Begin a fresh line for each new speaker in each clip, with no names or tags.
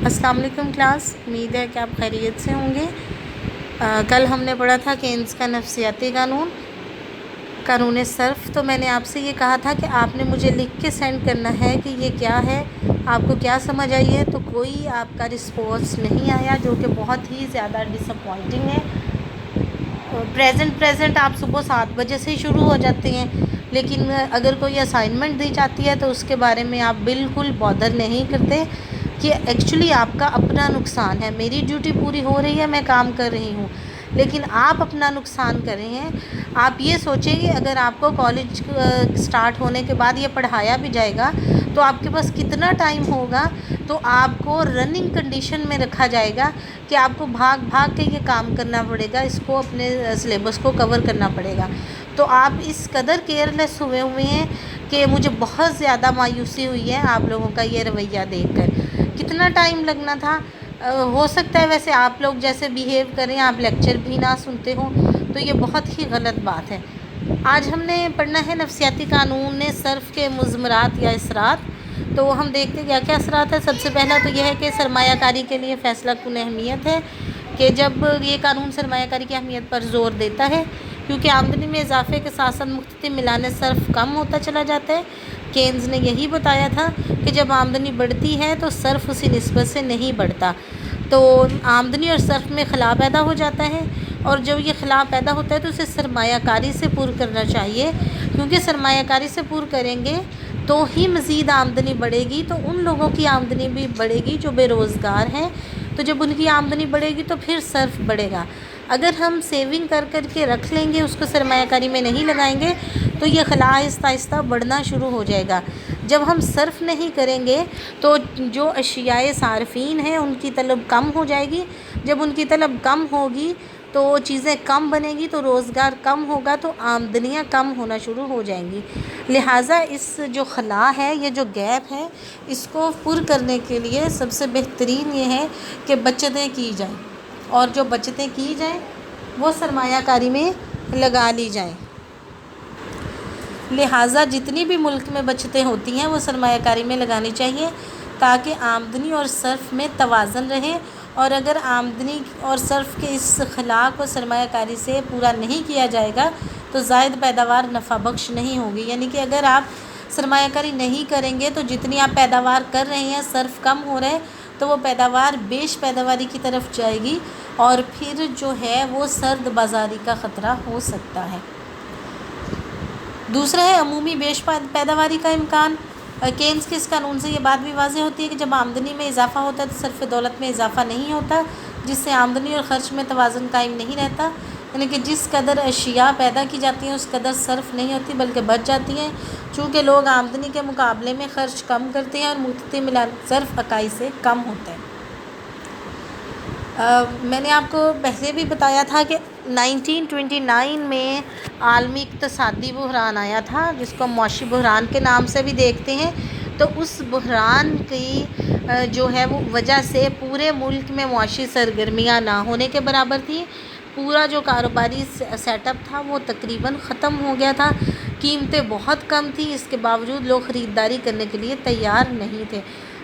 السلام علیکم کلاس، امید ہے کہ آپ خیریت سے ہوں گے۔ کل ہم نے پڑھا تھا کینز کا نفسیاتی قانون صرف۔ تو میں نے آپ سے یہ کہا تھا کہ آپ نے مجھے لکھ کے سینڈ کرنا ہے کہ یہ کیا ہے، آپ کو کیا سمجھ آئی ہے۔ تو کوئی آپ کا رسپانس نہیں آیا، جو کہ بہت ہی زیادہ ڈس اپوائنٹنگ ہے۔ پریزنٹ آپ صبح 7 بجے سے شروع ہو جاتے ہیں، لیکن اگر کوئی اسائنمنٹ دی جاتی ہے تو اس کے بارے میں آپ بالکل بادر نہیں کرتے کہ ایکچولی آپ کا اپنا نقصان ہے۔ میری ڈیوٹی پوری ہو رہی ہے، میں کام کر رہی ہوں، لیکن آپ اپنا نقصان کر رہے ہیں۔ آپ یہ سوچیں کہ اگر آپ کو کالج سٹارٹ ہونے کے بعد یہ پڑھایا بھی جائے گا تو آپ کے پاس کتنا ٹائم ہوگا، تو آپ کو رننگ کنڈیشن میں رکھا جائے گا کہ آپ کو بھاگ کے یہ کام کرنا پڑے گا، اس کو اپنے سلیبس کو کور کرنا پڑے گا۔ تو آپ اس قدر کیئرلیس ہوئے ہیں کہ مجھے بہت زیادہ مایوسی ہوئی ہے آپ لوگوں کا یہ رویہ دیکھ کر۔ کتنا ٹائم لگنا تھا، ہو سکتا ہے ویسے آپ لوگ جیسے بیہیو کریں، آپ لیکچر بھی نہ سنتے ہوں، تو یہ بہت ہی غلط بات ہے۔ آج ہم نے پڑھنا ہے نفسیاتی قانون صرف کے مضمرات یا اثرات۔ تو ہم دیکھتے ہیں کیا اثرات ہے۔ سب سے پہلا تو یہ ہے کہ سرمایہ کاری کے لیے فیصلہ کن اہمیت ہے، کہ جب یہ قانون سرمایہ کاری کی اہمیت پر زور دیتا ہے، کیونکہ آمدنی میں اضافے کے ساتھ ساتھ مختلف ملانے صرف کم ہوتا چلا جاتا ہے۔ کینز نے یہی بتایا تھا کہ جب آمدنی بڑھتی ہے تو صرف اسی نسبت سے نہیں بڑھتا، تو آمدنی اور صرف میں خلا پیدا ہو جاتا ہے، اور جب یہ خلا پیدا ہوتا ہے تو اسے سرمایہ کاری سے پر کرنا چاہیے، کیونکہ سرمایہ کاری سے پر کریں گے تو ہی مزید آمدنی بڑھے گی، تو ان لوگوں کی آمدنی بھی بڑھے گی جو بے روزگار ہیں، تو جب ان کی آمدنی بڑھے گی تو پھر صرف بڑھے گا۔ اگر ہم سیونگ کر کے رکھ لیں گے، اس کو سرمایہ کاری میں نہیں لگائیں گے، تو یہ خلا آہستہ آہستہ بڑھنا شروع ہو جائے گا۔ جب ہم صرف نہیں کریں گے تو جو اشیاء صارفین ہیں ان کی طلب کم ہو جائے گی، جب ان کی طلب کم ہوگی تو چیزیں کم بنے گی، تو روزگار کم ہوگا، تو آمدنیاں کم ہونا شروع ہو جائیں گی۔ لہٰذا اس جو خلا ہے، یہ جو گیپ ہے، اس کو پر کرنے کے لیے سب سے بہترین یہ ہے کہ بچتیں کی جائیں، اور جو بچتیں کی جائیں وہ سرمایہ کاری میں لگا لی جائیں۔ لہٰذا جتنی بھی ملک میں بچتیں ہوتی ہیں وہ سرمایہ کاری میں لگانی چاہیے، تاکہ آمدنی اور صرف میں توازن رہے۔ اور اگر آمدنی اور صرف کے اس خلا کو سرمایہ کاری سے پورا نہیں کیا جائے گا تو زائد پیداوار نفع بخش نہیں ہوگی، یعنی کہ اگر آپ سرمایہ کاری نہیں کریں گے تو جتنی آپ پیداوار کر رہے ہیں، صرف کم ہو رہے ہیں، تو وہ پیداوار بیش پیداواری کی طرف جائے گی، اور پھر جو ہے وہ سرد بازاری کا خطرہ ہو سکتا ہے۔ دوسرا ہے عمومی بیش پیداواری کا امکان۔ کینز کے اس قانون سے یہ بات بھی واضح ہوتی ہے کہ جب آمدنی میں اضافہ ہوتا ہے تو صرف دولت میں اضافہ نہیں ہوتا، جس سے آمدنی اور خرچ میں توازن قائم نہیں رہتا، یعنی کہ جس قدر اشیاء پیدا کی جاتی ہیں اس قدر صرف نہیں ہوتی بلکہ بچ جاتی ہیں، چونکہ لوگ آمدنی کے مقابلے میں خرچ کم کرتے ہیں اور مختلف ملان صرف اکائی سے کم ہوتے ہیں۔ میں نے آپ کو پہلے بھی بتایا تھا کہ 1929 میں عالمی اقتصادی بحران آیا تھا، جس کو معاشی بحران کے نام سے بھی دیکھتے ہیں۔ تو اس بحران کی جو ہے وہ وجہ سے پورے ملک میں معاشی سرگرمیاں نہ ہونے کے برابر تھی۔ پورا جو کاروباری سیٹ اپ تھا وہ تقریباً ختم ہو گیا تھا، قیمتیں بہت کم تھیں، اس کے باوجود لوگ خریداری کرنے کے لیے تیار نہیں تھے۔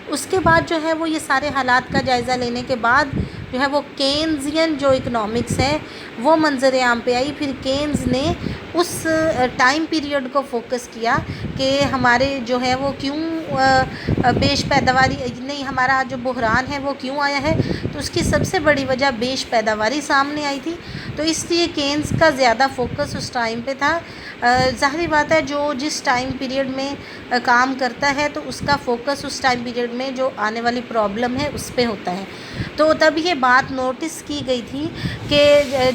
اس کے بعد جو ہے وہ یہ سارے حالات کا جائزہ لینے کے بعد جو ہے وہ کینزین جو اکنامکس ہے وہ منظر عام پہ آئی۔ پھر کینز نے اس ٹائم پیریڈ کو فوکس کیا کہ ہمارے جو ہے وہ کیوں بیش پیداواری نہیں، ہمارا جو بحران ہے وہ کیوں آیا ہے، تو اس کی سب سے بڑی وجہ بیش پیداواری سامنے آئی تھی۔ تو اس لیے کینز کا زیادہ فوکس اس ٹائم پہ تھا۔ ظاہری بات ہے جو جس ٹائم پیریڈ میں کام کرتا ہے تو اس کا فوکس اس ٹائم پیریڈ میں جو آنے والی پرابلم ہے اس پہ ہوتا ہے۔ تو تب یہ بات نوٹس کی گئی تھی کہ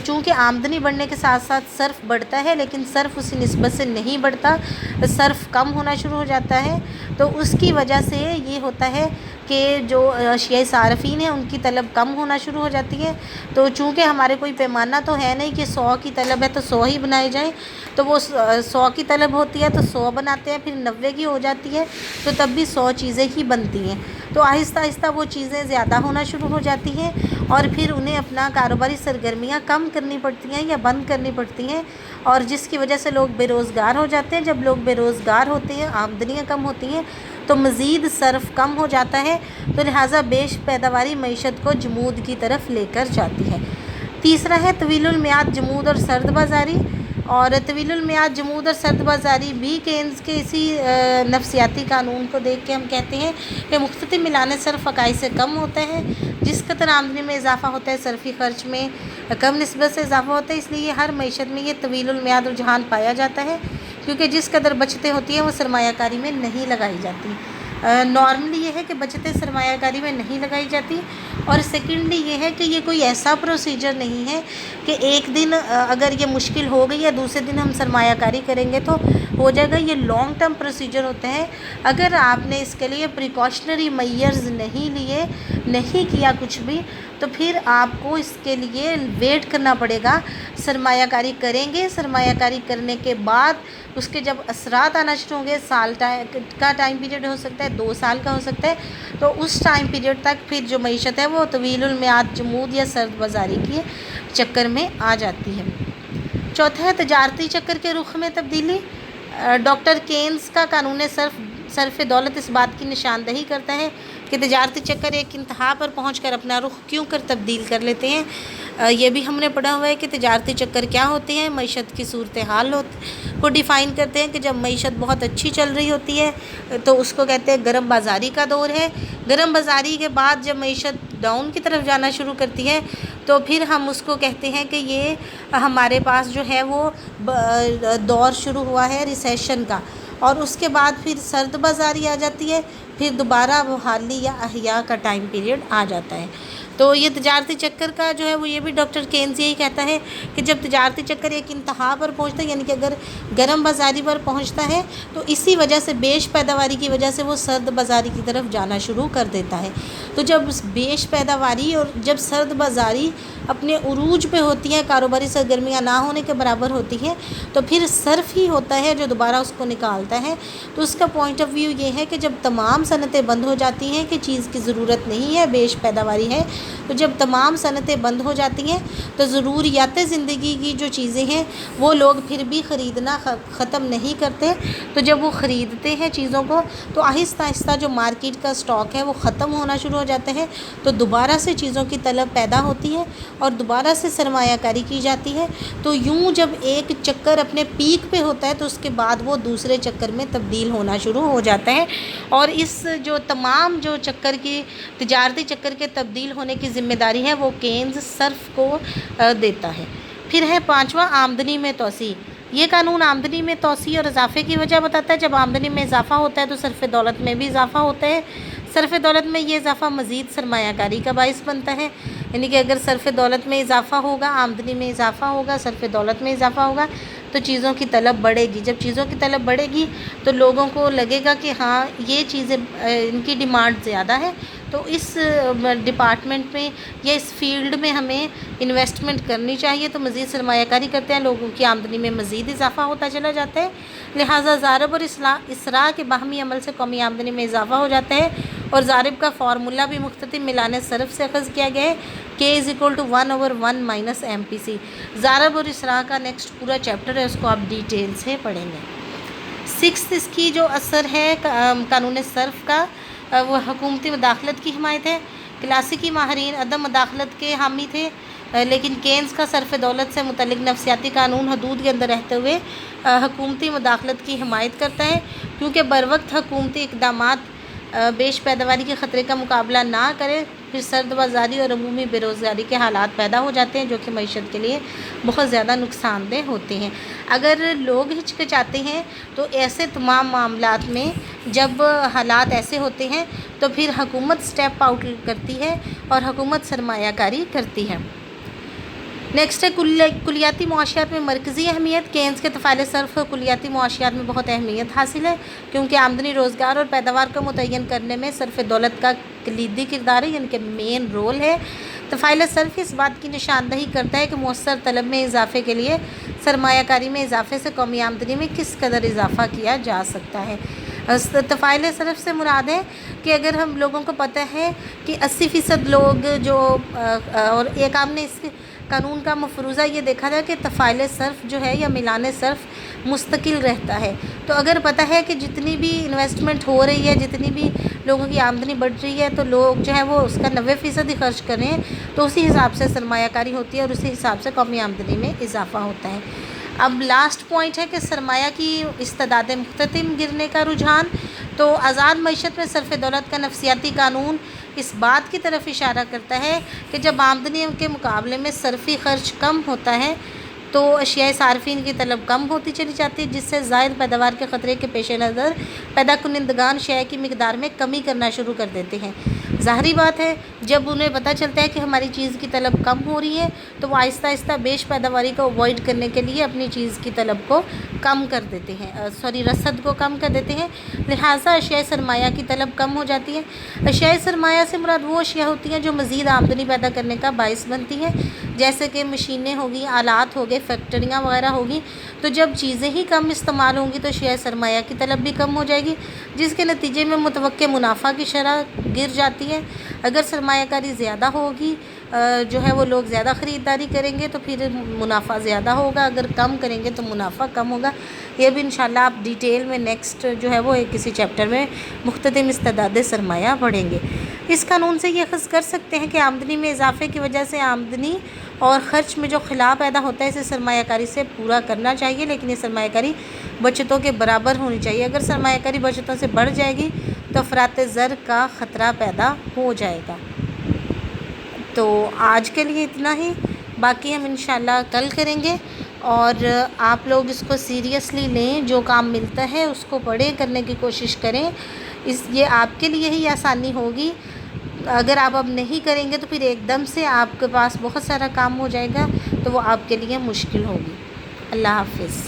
چونکہ آمدنی بڑھنے کے ساتھ ساتھ صرف بڑھتا ہے، لیکن صرف اسی نسبت سے نہیں بڑھتا، صرف کم ہونا شروع ہو جاتا ہے، تو اس کی وجہ سے یہ ہوتا ہے کہ جو اشیاء صارفین ہیں ان کی طلب کم ہونا شروع ہو جاتی ہے۔ تو چونکہ ہمارے کوئی پیمانہ تو ہے نہیں کہ 100 کی طلب ہے تو 100 ہی بنائے جائیں، تو وہ 100 کی طلب ہوتی ہے تو 100 بناتے ہیں، پھر 90 کی ہو جاتی ہے تو تب بھی 100 چیزیں ہی بنتی ہیں۔ تو آہستہ آہستہ وہ چیزیں زیادہ ہونا شروع ہو جاتی ہیں اور پھر انہیں اپنا کاروباری سرگرمیاں کم کرنی پڑتی ہیں یا بند کرنی پڑتی ہیں، اور جس کی وجہ سے لوگ بے روزگار ہو جاتے ہیں۔ جب لوگ بے روزگار ہوتے ہیں، آمدنیاں کم ہوتی ہیں تو مزید صرف کم ہو جاتا ہے، تو لہٰذا بیش پیداواری معیشت کو جمود کی طرف لے کر جاتی ہے۔ تیسرا ہے طویل المیعاد جمود اور سرد بازاری، اور طویل المیعاد جمود اور سرد بازاری بھی کینز کے اسی نفسیاتی قانون کو دیکھ کے ہم کہتے ہیں کہ مختلف ملانے صرف اکائی سے کم ہوتا ہے، جس قدر آمدنی میں اضافہ ہوتا ہے صرفی خرچ میں کم نسبت سے اضافہ ہوتا ہے، اس لیے ہر معیشت میں یہ طویل المیعاد رجحان پایا جاتا ہے، کیونکہ جس قدر بچتیں ہوتی ہیں وہ سرمایہ کاری میں نہیں لگائی جاتی۔ نارملی یہ ہے کہ بچتیں سرمایہ کاری میں نہیں لگائی جاتی، اور سیکنڈلی یہ ہے کہ یہ کوئی ایسا پروسیجر نہیں ہے کہ ایک دن اگر یہ مشکل ہو گئی یا دوسرے دن ہم سرمایہ کاری کریں گے تو ہو جائے گا۔ یہ لانگ ٹرم پروسیجر ہوتے ہیں۔ اگر آپ نے اس کے لیے پریکاشنری میئرز نہیں لیے، نہیں کیا کچھ بھی، تو پھر آپ کو اس کے لیے ویٹ کرنا پڑے گا۔ سرمایہ کاری کریں گے، سرمایہ کاری کرنے کے بعد اس کے جب اثرات آنا شروع ہوں گے، سال کا ٹائم پیریڈ ہو سکتا ہے، 2 سال کا ہو سکتا ہے، تو اس ٹائم پیریڈ تک پھر جو معیشت ہے وہ طویل المیعاد جمود یا سرد بازاری کے چکر میں آ جاتی ہے۔ چوتھا ہے تجارتی چکر کے رخ میں تبدیلی۔ ڈاکٹر کینز کا قانون صرف دولت اس بات کی نشاندہی کرتا ہے کہ تجارتی چکر ایک انتہا پر پہنچ کر اپنا رخ کیوں کر تبدیل کر لیتے ہیں۔ یہ بھی ہم نے پڑھا ہوا ہے کہ تجارتی چکر کیا ہوتے ہیں، معیشت کی صورتحال کو ڈیفائن کرتے ہیں کہ جب معیشت بہت اچھی چل رہی ہوتی ہے تو اس کو کہتے ہیں گرم بازاری کا دور ہے۔ گرم بازاری کے بعد جب معیشت ڈاؤن کی طرف جانا شروع کرتی ہے تو پھر ہم اس کو کہتے ہیں کہ یہ ہمارے پاس جو ہے وہ دور شروع ہوا ہے ریسیشن کا، اور اس کے بعد پھر سرد بازاری آ جاتی ہے، پھر دوبارہ بحالی یا احیاء کا ٹائم پیریڈ آ جاتا ہے۔ تو یہ تجارتی چکر کا جو ہے وہ یہ بھی ڈاکٹر کینز یہی کہتا ہے کہ جب تجارتی چکر ایک انتہا پر پہنچتا ہے، یعنی کہ اگر گرم بازاری پر پہنچتا ہے تو اسی وجہ سے بیش پیداواری کی وجہ سے وہ سرد بازاری کی طرف جانا شروع کر دیتا ہے۔ تو جب بیش پیداواری اور جب سرد بازاری اپنے عروج پہ ہوتی ہے، کاروباری سرگرمیاں نہ ہونے کے برابر ہوتی ہیں، تو پھر صرف ہی ہوتا ہے جو دوبارہ اس کو نکالتا ہے۔ تو اس کا پوائنٹ آف ویو یہ ہے کہ جب تمام صنعتیں بند ہو جاتی ہیں کہ چیز کی ضرورت نہیں ہے، بیش پیداواری ہے، تو جب تمام صنعتیں بند ہو جاتی ہیں تو ضروریات زندگی کی جو چیزیں ہیں وہ لوگ پھر بھی خریدنا ختم نہیں کرتے۔ تو جب وہ خریدتے ہیں چیزوں کو تو آہستہ آہستہ جو مارکیٹ کا سٹاک ہے وہ ختم ہونا شروع ہو جاتا ہے، تو دوبارہ سے چیزوں کی طلب پیدا ہوتی ہے اور دوبارہ سے سرمایہ کاری کی جاتی ہے۔ تو یوں جب ایک چکر اپنے پیک پہ ہوتا ہے تو اس کے بعد وہ دوسرے چکر میں تبدیل ہونا شروع ہو جاتا ہے، اور اس جو تمام جو چکر کی تجارتی چکر کے تبدیل ہونے کی ذمہ داری ہے وہ کینز صرف کو دیتا ہے۔ پھر ہے پانچواں آمدنی میں توسیع۔ یہ قانون آمدنی میں توسیع اور اضافے کی وجہ بتاتا ہے۔ جب آمدنی میں اضافہ ہوتا ہے تو صرف دولت میں بھی اضافہ ہوتا ہے۔ صرف دولت میں یہ اضافہ مزید سرمایہ کاری کا باعث بنتا ہے، یعنی کہ اگر صرف دولت میں اضافہ ہوگا، آمدنی میں اضافہ ہوگا، صرف دولت میں اضافہ ہوگا تو چیزوں کی طلب بڑھے گی۔ جب چیزوں کی طلب بڑھے گی تو لوگوں کو لگے گا کہ ہاں یہ چیزیں ان کی ڈیمانڈ زیادہ ہے، تو اس ڈپارٹمنٹ میں یا اس فیلڈ میں ہمیں انویسٹمنٹ کرنی چاہیے، تو مزید سرمایہ کاری کرتے ہیں، لوگوں کی آمدنی میں مزید اضافہ ہوتا چلا جاتا ہے۔ لہٰذا ضارب اور اسراء کے باہمی عمل سے قومی آمدنی میں اضافہ ہو جاتا ہے، اور ضارب کا فارمولہ بھی مختلف ملانے صرف سے اخذ کیا گیا ہے، K=1/1 - MPC۔ ضارب اور اسراء کا نیکسٹ پورا چیپٹر ہے، اس کو آپ ڈیٹیل سے پڑھیں گے۔ سکس اس کی جو اثر ہے قانون صرف کا، وہ حکومتی مداخلت کی حمایت ہے۔ کلاسیکی ماہرین عدم مداخلت کے حامی تھے، لیکن کینز کا صرف دولت سے متعلق نفسیاتی قانون حدود کے اندر رہتے ہوئے حکومتی مداخلت کی حمایت کرتا ہے، کیونکہ بروقت حکومتی اقدامات بیش پیداواری کے خطرے کا مقابلہ نہ کرے، پھر سرد بازاری اور عمومی بے روزگاری کے حالات پیدا ہو جاتے ہیں جو کہ معیشت کے لیے بہت زیادہ نقصان دہ ہوتے ہیں۔ اگر لوگ ہچکچاتے ہیں تو ایسے تمام معاملات میں جب حالات ایسے ہوتے ہیں تو پھر حکومت سٹیپ آؤٹ کرتی ہے اور حکومت سرمایہ کاری کرتی ہے۔ نیکسٹ ہے کلیاتی معاشیات میں مرکزی اہمیت۔ کینز کے طفیل صرف کلیاتی معاشیات میں بہت اہمیت حاصل ہے، کیونکہ آمدنی، روزگار اور پیداوار کو متعین کرنے میں صرف دولت کا کلیدی کردار ہے، یعنی کہ مین رول ہے۔ طفیل صرف اس بات کی نشاندہی کرتا ہے کہ مؤثر طلب میں اضافے کے لیے سرمایہ کاری میں اضافے سے قومی آمدنی میں کس قدر اضافہ کیا جا سکتا ہے۔ طفائل صرف سے مراد ہے کہ اگر ہم لوگوں کو پتہ ہے کہ 80% لوگ جو اور ایک آپ نے اس قانون کا مفروضہ یہ دیکھا تھا کہ طفائل صرف جو ہے یا میلان صرف مستقل رہتا ہے، تو اگر پتہ ہے کہ جتنی بھی انویسٹمنٹ ہو رہی ہے، جتنی بھی لوگوں کی آمدنی بڑھ رہی ہے، تو لوگ جو ہے وہ اس کا 90% ہی خرچ کر رہے ہیں، تو اسی حساب سے سرمایہ کاری ہوتی ہے اور اسی حساب سے قومی آمدنی میں اضافہ ہوتا ہے۔ اب لاسٹ پوائنٹ ہے کہ سرمایہ کی استعداد مختتم گرنے کا رجحان۔ تو آزاد معیشت میں صرف دولت کا نفسیاتی قانون اس بات کی طرف اشارہ کرتا ہے کہ جب آمدنی کے مقابلے میں صرفی خرچ کم ہوتا ہے تو اشیاء صارفین کی طلب کم ہوتی چلی جاتی ہے، جس سے زائد پیداوار کے خطرے کے پیش نظر پیدا کنندگان شے کی مقدار میں کمی کرنا شروع کر دیتے ہیں۔ ظاہری بات ہے جب انہیں پتہ چلتا ہے کہ ہماری چیز کی طلب کم ہو رہی ہے تو وہ آہستہ آہستہ بیش پیداواری کو اوائڈ کرنے کے لیے اپنی چیز کی طلب کو کم کر دیتے ہیں، رسد کو کم کر دیتے ہیں، لہٰذا اشیاء سرمایہ کی طلب کم ہو جاتی ہے۔ اشیاء سرمایہ سے مراد وہ اشیاء ہوتی ہیں جو مزید آمدنی پیدا کرنے کا باعث بنتی ہیں، جیسے کہ مشینیں ہوگی، آلات ہو گئے، فیکٹریاں وغیرہ ہوگی۔ تو جب چیزیں ہی کم استعمال ہوں گی تو اشیاء سرمایہ کی طلب بھی کم ہو جائے گی، جس کے نتیجے میں متوقع منافع کی شرح گر جاتی ہے۔ اگر سرمایہ کاری زیادہ ہوگی، جو ہے وہ لوگ زیادہ خریداری کریں گے تو پھر منافع زیادہ ہوگا، اگر کم کریں گے تو منافع کم ہوگا۔ یہ بھی انشاءاللہ آپ ڈیٹیل میں نیکسٹ جو ہے وہ کسی چیپٹر میں مختتم استعداد سرمایہ پڑھیں گے۔ اس قانون سے یہ اخذ کر سکتے ہیں کہ آمدنی میں اضافے کی وجہ سے آمدنی اور خرچ میں جو خلا پیدا ہوتا ہے اسے سرمایہ کاری سے پورا کرنا چاہیے، لیکن یہ سرمایہ کاری بچتوں کے برابر ہونی چاہیے۔ اگر سرمایہ کاری بچتوں سے بڑھ جائے گی تو افراط زر کا خطرہ پیدا ہو جائے گا۔ تو آج کے لیے اتنا ہی، باقی ہم انشاءاللہ کل کریں گے، اور آپ لوگ اس کو سیریسلی لیں، جو کام ملتا ہے اس کو پڑھیں، کرنے کی کوشش کریں، یہ آپ کے لیے ہی آسانی ہوگی۔ اگر آپ اب نہیں کریں گے تو پھر ایک دم سے آپ کے پاس بہت سارا کام ہو جائے گا تو وہ آپ کے لیے مشکل ہوگی۔ اللہ حافظ۔